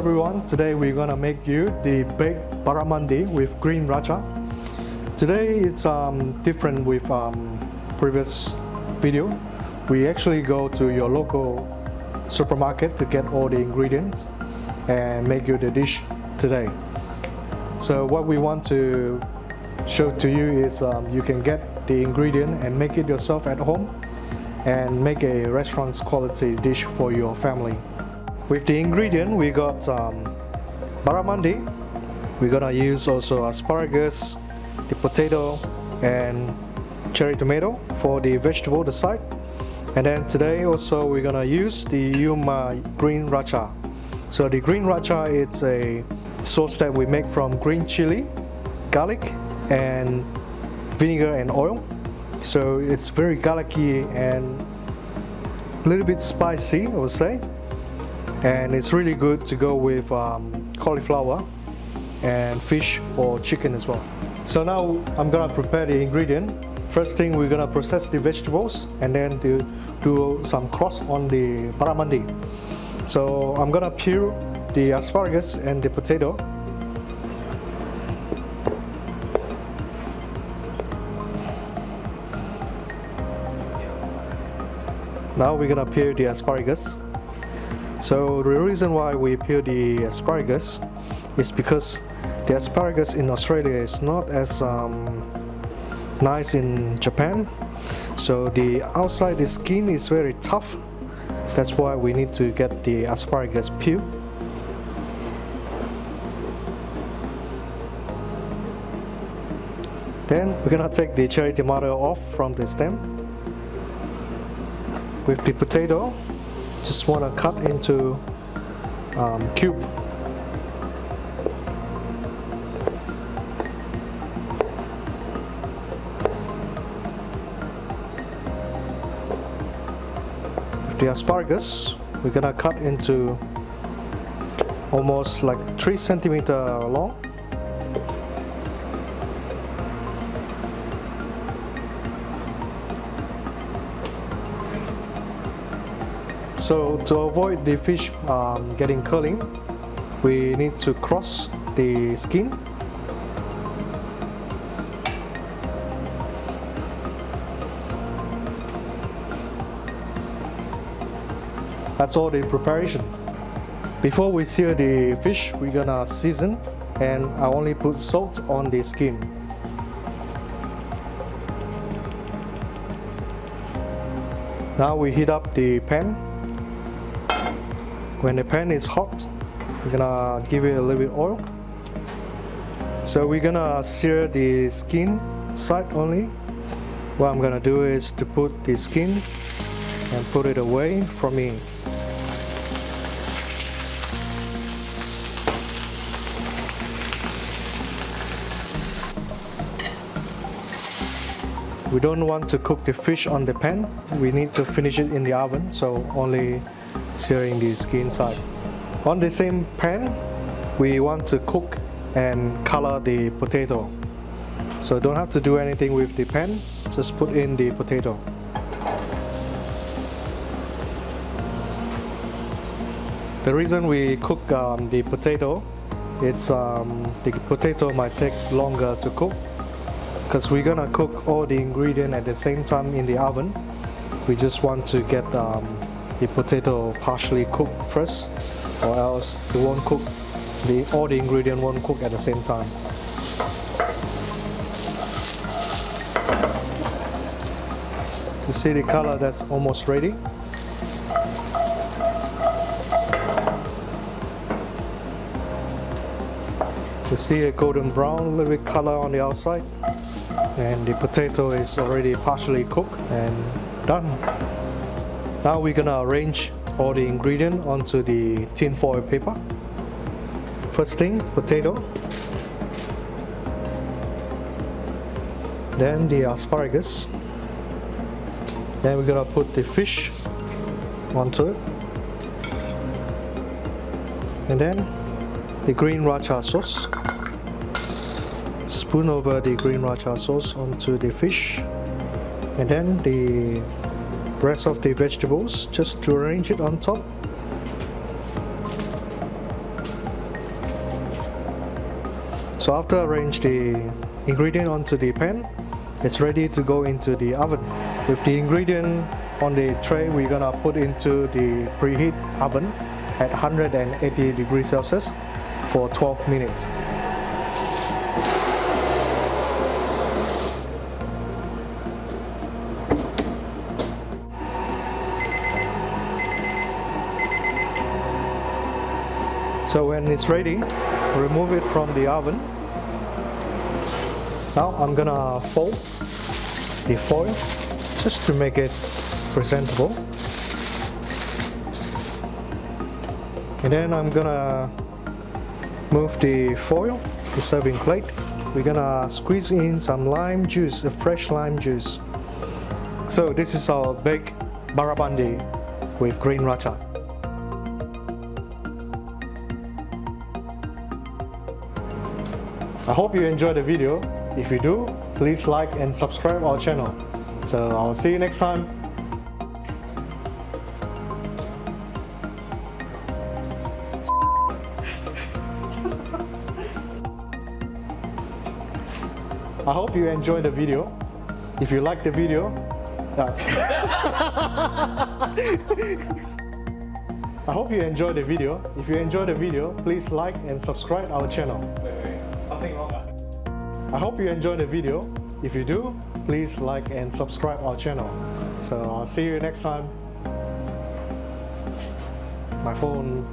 everyone, today we're gonna make you the baked barramundi with green racha. Today it's different with previous video. We actually go to your local supermarket to get all the ingredients and make you the dish today. So what we want to show to you is you can get the ingredient and make it yourself at home and make a restaurant's quality dish for your family. With the ingredient, we got barramundi. We're gonna use also asparagus, the potato, and cherry tomato for the vegetable, the side. And then today also we're gonna use the Yuuma Green racha. So the green racha, it's a sauce that we make from green chili, garlic, and vinegar and oil. So it's very garlicky and a little bit spicy, I would say. And it's really good to go with cauliflower and fish or chicken as well. So now I'm gonna prepare the ingredient. First thing, we're gonna process the vegetables and then do some cross on the barramundi. So I'm gonna peel the asparagus and the potato. Now we're gonna peel the asparagus. So the reason why we peel the asparagus is because the asparagus in Australia is not as nice in Japan. So the outside, the skin is very tough. That's why we need to get the asparagus peeled. Then we're gonna take the cherry tomato off from the stem. With the potato, just want to cut into cube. With the asparagus, we're gonna cut into almost like 3 centimeters long. So to avoid the fish getting curling, we need to cross the skin. That's all the preparation. Before we sear the fish, we're gonna season, and I only put salt on the skin. Now we heat up the pan. When the pan is hot, we're gonna give it a little bit of oil. So we're gonna sear the skin side only. What I'm gonna do is to put the skin and put it away from me. We don't want to cook the fish on the pan. We need to finish it in the oven, so only searing the skin side. On the same pan, we want to cook and color the potato. So don't have to do anything with the pan, just put in the potato. The reason we cook the potato, it's the potato might take longer to cook because we're gonna cook all the ingredients at the same time in the oven. We just want to get the potato partially cooked first, or else it won't cook. All the ingredients won't cook at the same time. You see the color that's almost ready. You see a golden brown, a little bit color on the outside, and the potato is already partially cooked and done. Now we're gonna arrange all the ingredients onto the tin foil paper. First thing, potato. Then the asparagus. Then we're gonna put the fish onto it. And then the green racha sauce. Spoon over the green racha sauce onto the fish. And then the rest of the vegetables, just to arrange it on top. So after arrange the ingredient onto the pan, it's ready to go into the oven. With the ingredient on the tray, we're gonna put into the preheat oven at 180 degrees Celsius for 12 minutes. So when it's ready, remove it from the oven. Now I'm gonna fold the foil just to make it presentable. And then I'm gonna move the foil, the serving plate. We're gonna squeeze in some lime juice, a fresh lime juice. So this is our baked barramundi with green racha. I hope you enjoyed the video. If you do, please like and subscribe our channel. So I'll see you next time. I hope you enjoyed the video. If you like the video, I hope you enjoyed the video. If you enjoyed the video, please like and subscribe our channel. Something wrong. I hope you enjoyed the video. If you do, please like and subscribe our channel. So I'll see you next time. My phone